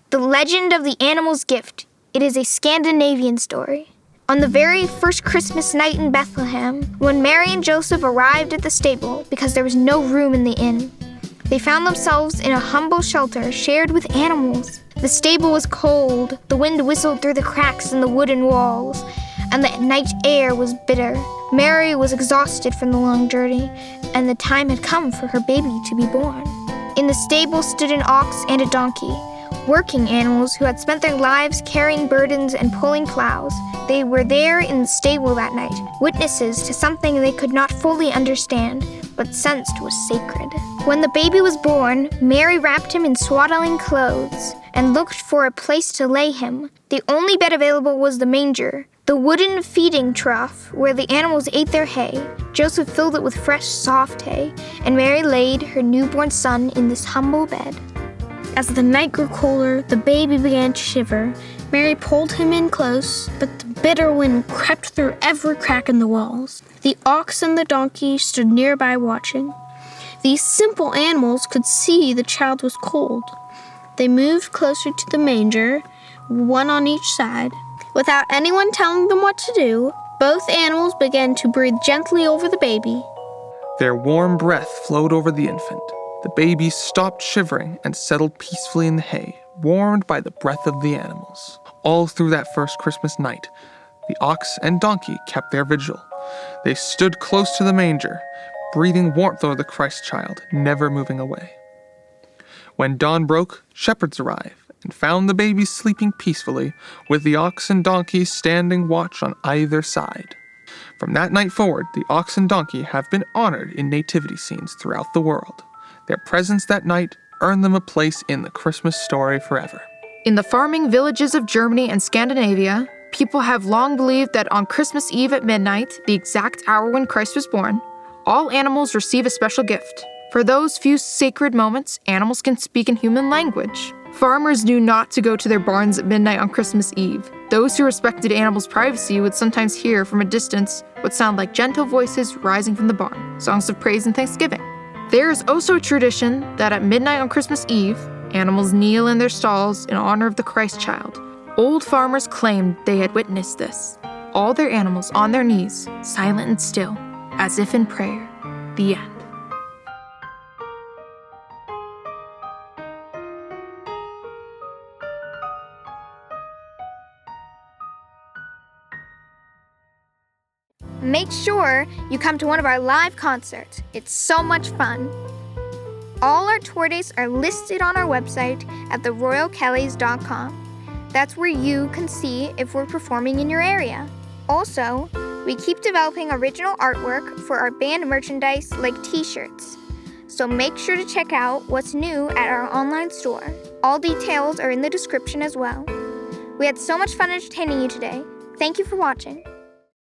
The Legend of the Animal's Gift. It is a Scandinavian story. On the very first Christmas night in Bethlehem, when Mary and Joseph arrived at the stable because there was no room in the inn, they found themselves in a humble shelter shared with animals. The stable was cold, the wind whistled through the cracks in the wooden walls, and the night air was bitter. Mary was exhausted from the long journey, and the time had come for her baby to be born. In the stable stood an ox and a donkey, working animals who had spent their lives carrying burdens and pulling plows. They were there in the stable that night, witnesses to something they could not fully understand, but sensed was sacred. When the baby was born, Mary wrapped him in swaddling clothes and looked for a place to lay him. The only bed available was the manger, the wooden feeding trough where the animals ate their hay. Joseph filled it with fresh, soft hay, and Mary laid her newborn son in this humble bed. As the night grew colder, the baby began to shiver. Mary pulled him in close, but the bitter wind crept through every crack in the walls. The ox and the donkey stood nearby watching. These simple animals could see the child was cold. They moved closer to the manger, one on each side. Without anyone telling them what to do, both animals began to breathe gently over the baby. Their warm breath flowed over the infant. The baby stopped shivering and settled peacefully in the hay, warmed by the breath of the animals. All through that first Christmas night, the ox and donkey kept their vigil. They stood close to the manger, breathing warmth over the Christ child, never moving away. When dawn broke, shepherds arrived and found the baby sleeping peacefully, with the ox and donkey standing watch on either side. From that night forward, the ox and donkey have been honored in nativity scenes throughout the world. Their presence that night earned them a place in the Christmas story forever. In the farming villages of Germany and Scandinavia, people have long believed that on Christmas Eve at midnight, the exact hour when Christ was born, all animals receive a special gift. For those few sacred moments, animals can speak in human language. Farmers knew not to go to their barns at midnight on Christmas Eve. Those who respected animals' privacy would sometimes hear from a distance what sound like gentle voices rising from the barn, songs of praise and thanksgiving. There is also a tradition that at midnight on Christmas Eve, animals kneel in their stalls in honor of the Christ child. Old farmers claimed they had witnessed this. All their animals on their knees, silent and still, as if in prayer. The end. Make sure you come to one of our live concerts. It's so much fun. All our tour dates are listed on our website at theroyalkellys.com. That's where you can see if we're performing in your area. Also, we keep developing original artwork for our band merchandise like t-shirts. So make sure to check out what's new at our online store. All details are in the description as well. We had so much fun entertaining you today. Thank you for watching.